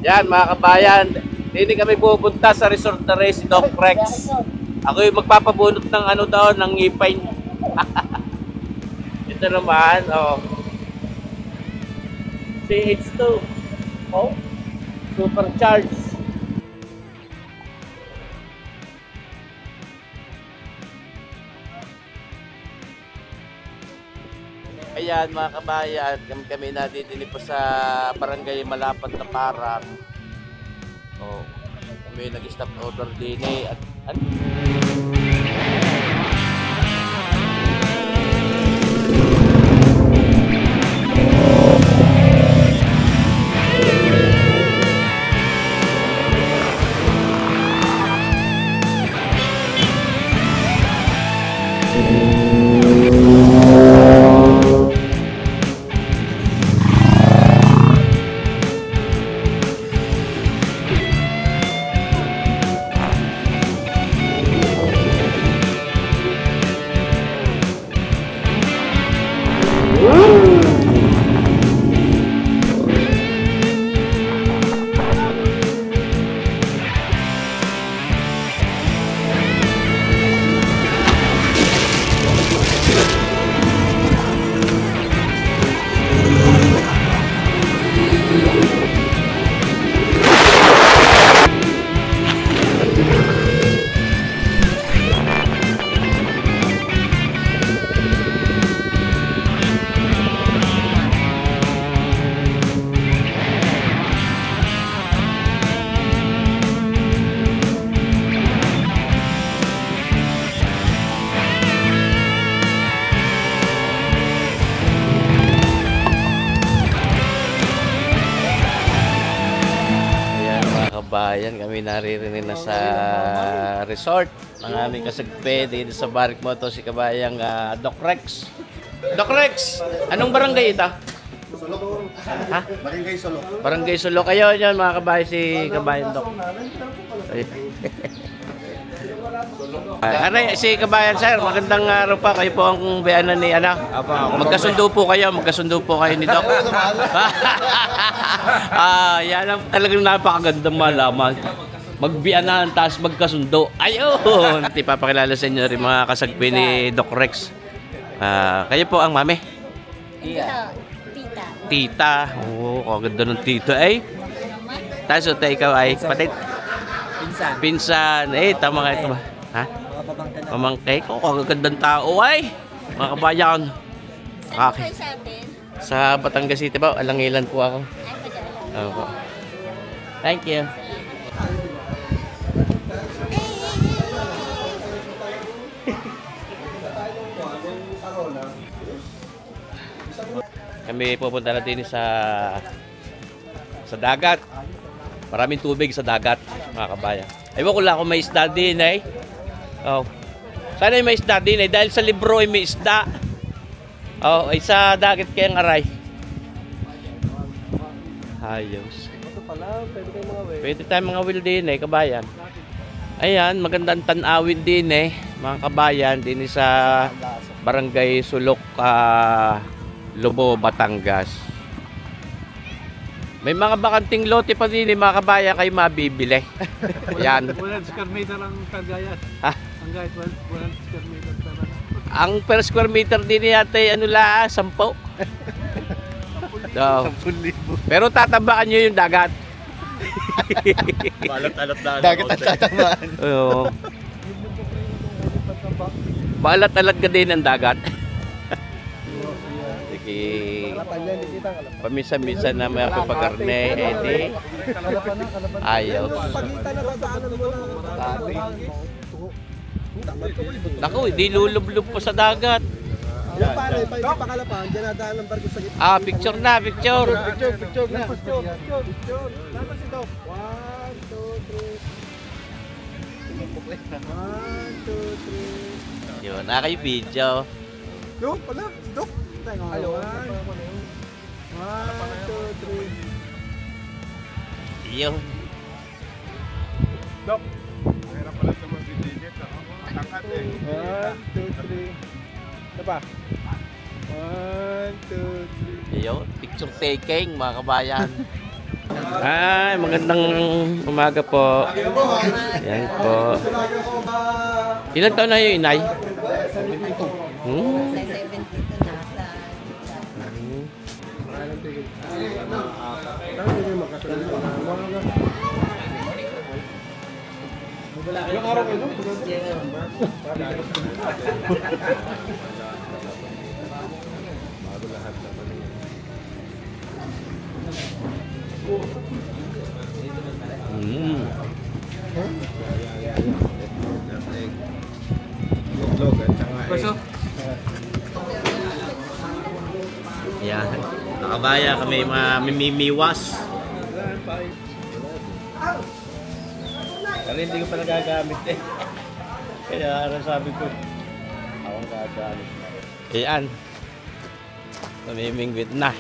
Yan mga kabayan, hindi kami pupunta sa resort na rin si Doc Rex. Ako yung magpapabunot ng ano daw, ng ngipay. Ito naman, oh. CH2. Oh, supercharged. Ayan mga kabayan, kami natitili po sa barangay Malapat na Parang. Oh, kami nag-stop over din at bayan, kami naririnig na sa resort ng aming kasagpe dito sa Barrick Moto si kabayang Doc Rex. Doc Rex, anong barangay ito? Sulok. Ha? Barangay Sulok. Barangay Sulok. Kayo yan mga kabayan, si kabayan Doc. Aray, si kabayan sir, magandang araw pa. Kayo po ang bayanan ni Ana. Magkasundo po kayo ni Doc. Yan ang talagang napakagandang malaman. Magbiyanan, tapos magkasundo. Ayun! At ipapakilala sa inyo rin mga kasagpi ni Doc Rex. Kayo po ang mami? Tita. Tita. Oo, kaganda ng tita ay. Tapos ikaw ay patid. Pinsan. Tama ka ito ba? Ha? Pamangkay ko. Kagandang tao ay. Mga kabayan. Saan kayo sa atin? Sa Batangas City ba? Alangilan po ako. Ay, Opo. Thank you. Kami pupunta na din sa dagat. Maraming tubig sa dagat, mga kabayan. Aywan ko lang kung may isda din eh. Oh. Sana may isda din eh. Dahil sa libro ay may isda. Oh, ay sa dagat kayang aray. Ayos. Pwede tayong mga will din eh, kabayan. Ayan, magandang tanawin din eh, mga kabayan. Din sa Barangay Sulok, Lobo, Batangas. May mga bakanting lote pa din eh, mga kabayan, kayo mabibili. Ayan. 1 square meter ang Cagayan. Ha? Ang guys, 1 square meter. Ang per square meter din yata ano la, 10. So, pero tatabakan nyo yung dagat. Balat-alat na. Dagat at tatamaan. Oo. Balat-alat ka din ang dagat. Sige. Paminsan-minsan na may papagarne, edi. Ayaw. Naku, di lulublob po sa dagat. Yung pare, pa hindi pa kalapan, dyan nadaan ng barko sa gitna. Picture na, picture. Picture na. Picture. Dapat si Doc. 1, 2, 3. 1, 2, 3. Yun, kayo video. Doc, pala. Doc. Ayun. 1, 2, 3. Yun. Dok. Mayroon pala ito mag-digit. Tangkat eh. 1, 2, 3. Ito pa. 1, 2, 3. Yun, picture taking mga kabayan. Ay, magandang umaga po. Yan po. Ilan taon na yung inay? Hmm. Sa 72 na sa... Ilang araw kayo? Hmm. Itlog at saka Yan. Nakabaya kami mga mimimiwas. Kasi hindi ko pa nagagamit eh. Kaya ano sabi ko, ako ang gagamit. Ayan. Mamimingwit na.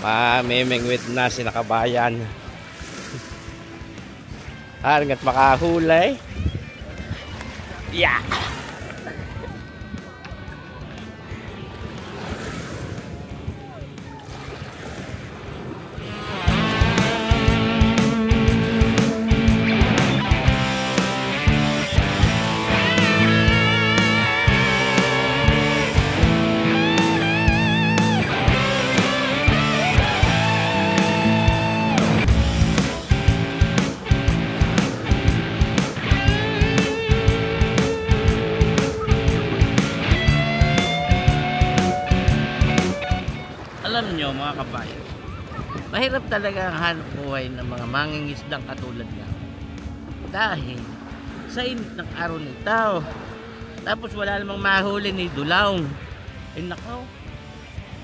Mamimingwit na si Nakabayan. Hanggat makahulay. Yeah! Alam nyo mga kabayan, mahirap talaga ang hanap buhay ng mga mangingisdang katulad niya. Dahil sa init ng araw nito, tapos wala namang mahuli ni Dulaw. Ay nakaw,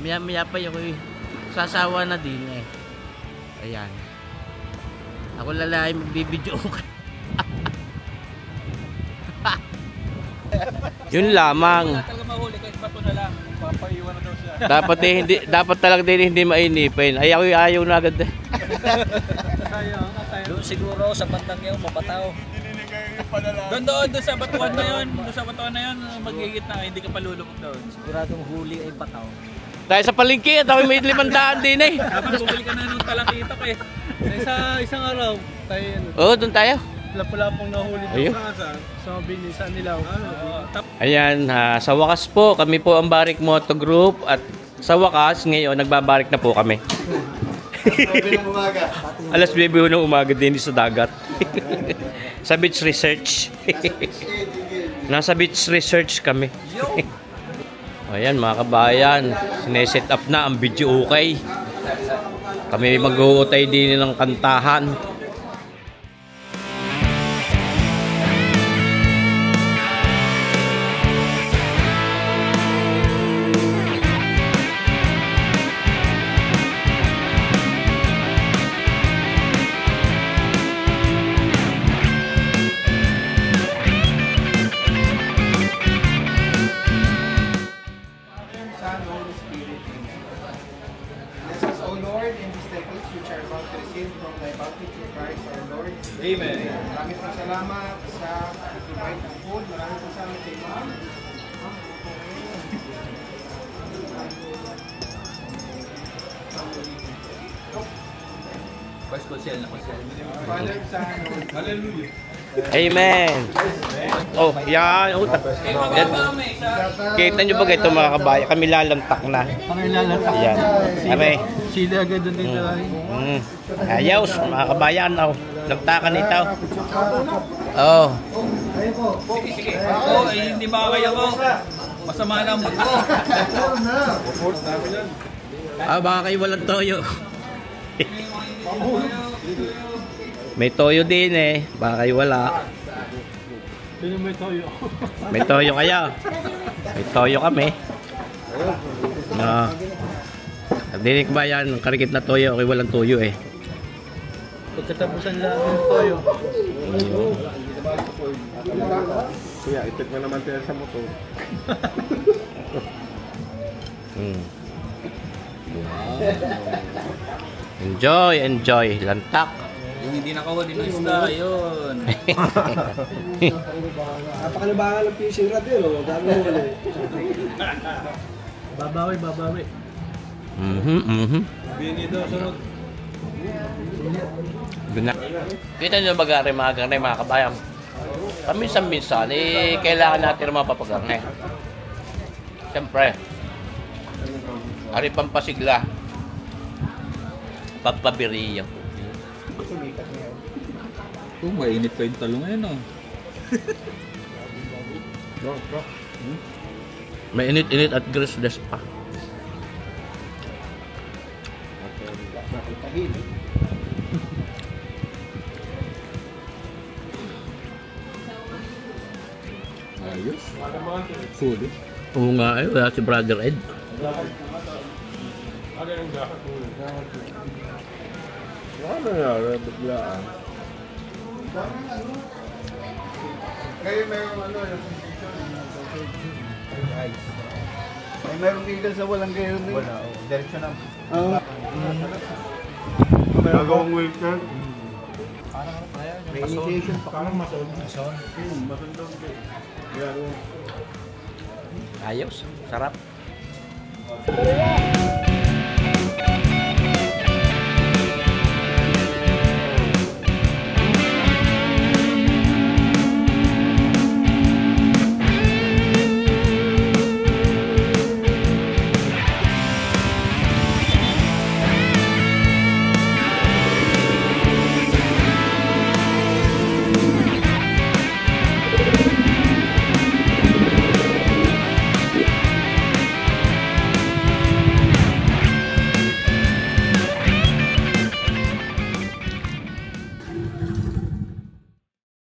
maya pa yung sasawa na din eh. Ayan. Ako lalaki magbibidyo. Yun lamang. Talaga mahuli kahit bato na lang. Papaiwan na daw siya. Dapat talaga din hindi mainipin. Ay ako ayaw na agad eh. Doon siguro sa bandang yun, mapataw. Doon sa batuan na yun. Doon sa batuan na yun, magigit na. Hindi ka palulubog doon. Siguradong huli ay pataw. Dahil sa palengke, at ako may 500 din eh. Dapat bumili ka na nung talakitok eh. Isang araw, tayo Oo, doon tayo. pula pong nahuli Ayun. sa binisa nila. Ayan, sa wakas po, kami po ang Barik Moto Group at sa wakas, ngayon, nagbabarik na po kami. Alas 9 ng umaga din sa dagat. Sa beach research. Nasa beach research kami. Ayan mga kabayan, sineset up na ang video okay. Kami mag-uutay din ng kantahan. Amen. Maraming po salamat sa provide ng food. Maraming po salamat kay Ma'am. Father, Son, Hallelujah. Amen. Oh, yan. Yan. Kita nyo ba ito mga kabayan? Kami lalantak na. Kami lalantak. Ayan. Kami. Sila agad doon dito. Ayos, mga kabayan. Oh, lantakan ito. Oh. Sige. Oo, hindi ba kaya ko? Masama na ang mood ko. Baka kayo walang toyo. May toyo din eh. Baka kayo wala. Sino may toyo? May toyo kayo. May toyo kami. Dinig ba yan? Karikit na toyo. Okay, walang toyo eh. Pagkatapusan lang yung toyo. Kuya, itik mo naman tayo sa motor. Enjoy, enjoy. Lantak. Yung hindi nakahuli ng isda, yun. Napakalabangan ng fishing rod yun, oh. Dami huli. Babawi. Bini daw, sunod. Kita nyo ba gari mga garne mga kabayan? Paminsan-minsan, kailangan natin ng mga papagarne. Siyempre, ari pampasigla. Papabiriyan. Mainit pa yung talong ngayon, oh. May init-init at grisdes pa. Ayos. Food. Oo nga eh, wala si Brother Ed. Ano nga, biglaan. Kayo mayroong ano, yung ice. Ay, mayroong igal sa walang kayo. Wala, diretso na. Nagawang waiter. May initiation pa. Parang mason. Mason? Mason daw. Ayos, sarap.